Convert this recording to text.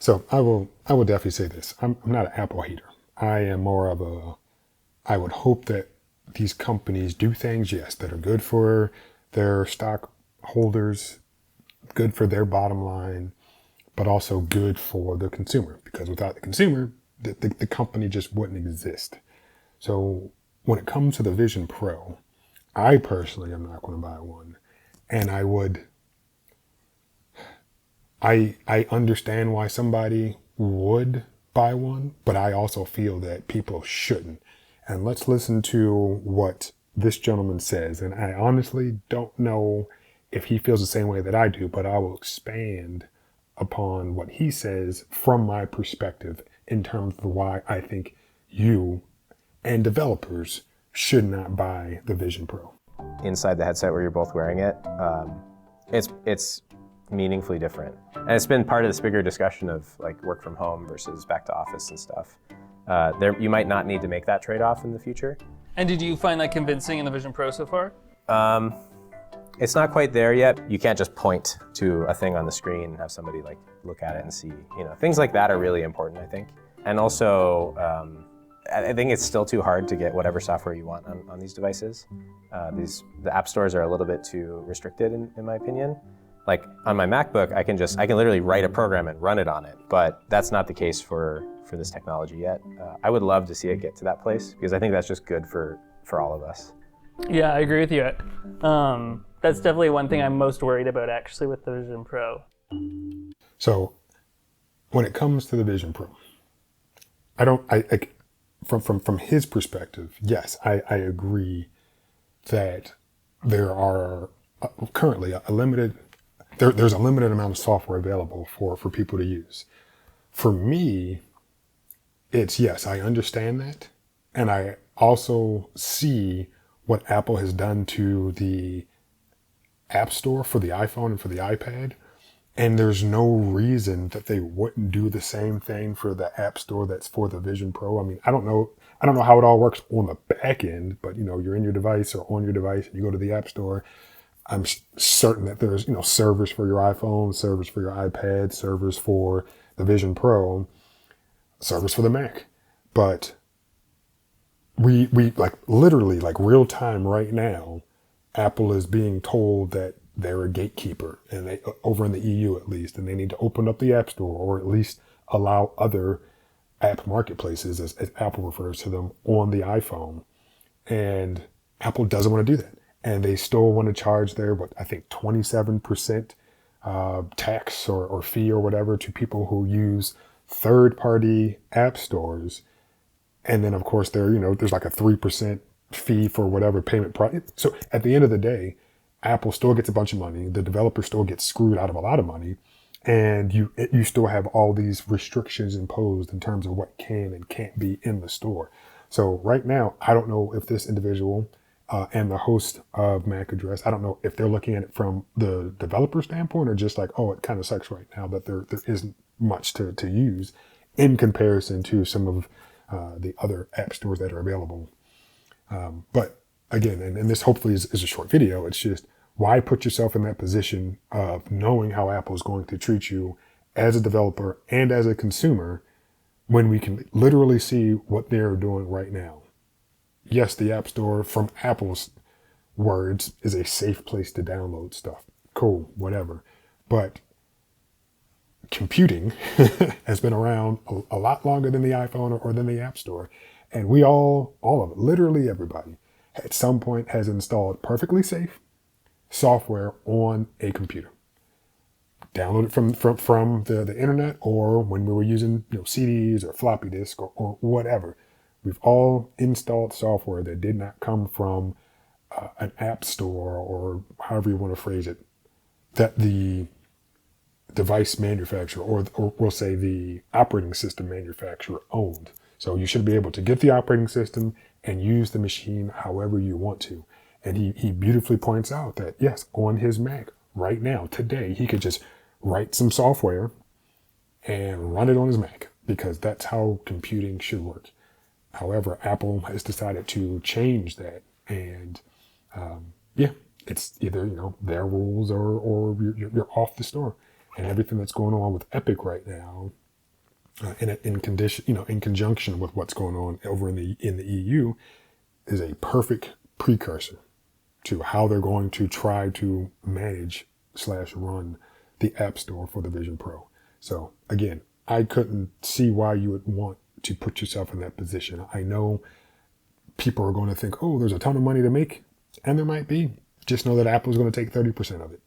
So I will definitely say this. I'm not an Apple hater. I am more of a, I would hope that these companies do things, yes, that are good for their stockholders, good for their bottom line, but also good for the consumer. Because without the consumer, the company just wouldn't exist. So when it comes to the Vision Pro, I personally am not going to buy one. And I understand why somebody would buy one, but I also feel that people shouldn't. And let's listen to what this gentleman says. And I honestly don't know if he feels the same way that I do, but I will expand upon what he says from my perspective in terms of why I think you and developers should not buy the Vision Pro. Inside the headset where you're both wearing it, it's meaningfully different. And it's been part of this bigger discussion of like work from home versus back to office and stuff. You might not need to make that trade-off in the future. And did you find that convincing in the Vision Pro so far? It's not quite there yet. You can't just point to a thing on the screen and have somebody like look at it and see, things like that are really important, I think. And also, I think it's still too hard to get whatever software you want on these devices. The app stores are a little bit too restricted in my opinion. Like on my MacBook, I can literally write a program and run it on it, but that's not the case for this technology yet. I would love to see it get to that place because I think that's just good for all of us. Yeah, I agree with you. That's definitely one thing I'm most worried about actually with the Vision Pro. So when it comes to the Vision Pro, from his perspective, yes, I agree that there are currently there's a limited amount of software available for people to use. For me, it's yes, I understand that. And I also see what Apple has done to the App Store for the iPhone and for the iPad. And there's no reason that they wouldn't do the same thing for the App Store that's for the Vision Pro. I mean, I don't know how it all works on the back end, but you're in your device or on your device and you go to the App Store. I'm certain that there's, servers for your iPhone, servers for your iPad, servers for the Vision Pro, servers for the Mac. But we like literally like real time right now, Apple is being told that they're a gatekeeper, and they over in the EU at least, and they need to open up the App Store or at least allow other app marketplaces, as Apple refers to them, on the iPhone. And Apple doesn't want to do that. And they still want to charge their, 27% tax or fee or whatever to people who use third-party app stores. And then, of course, there's like a 3% fee for whatever payment price. So at the end of the day, Apple still gets a bunch of money. The developer still gets screwed out of a lot of money. And you still have all these restrictions imposed in terms of what can and can't be in the store. So right now, I don't know if this individual and the host of Mac Address, I don't know if they're looking at it from the developer standpoint or just like, oh, it kind of sucks right now that there isn't much to use in comparison to some of the other app stores that are available. But again, and this hopefully is a short video, it's just why put yourself in that position of knowing how Apple is going to treat you as a developer and as a consumer when we can literally see what they're doing right now. Yes, the App Store, from Apple's words, is a safe place to download stuff. Cool, whatever. But computing has been around a lot longer than the iPhone or than the App Store. And we all of it, literally everybody, at some point has installed perfectly safe software on a computer. Download it from the internet, or when we were using CDs or floppy disk or whatever. We've all installed software that did not come from an app store or however you want to phrase it, that the device manufacturer or we'll say the operating system manufacturer owned. So you should be able to get the operating system and use the machine however you want to. And he beautifully points out that yes, on his Mac right now, today, he could just write some software and run it on his Mac because that's how computing should work. However, Apple has decided to change that, and it's either their rules or you're off the store. And everything that's going on with Epic right now in condition, in conjunction with what's going on over in the EU, is a perfect precursor to how they're going to try to manage/run the App Store for the Vision Pro. So again, I couldn't see why you would want to put yourself in that position. I know people are going to think, oh, there's a ton of money to make, and there might be. Just know that Apple's going to take 30% of it.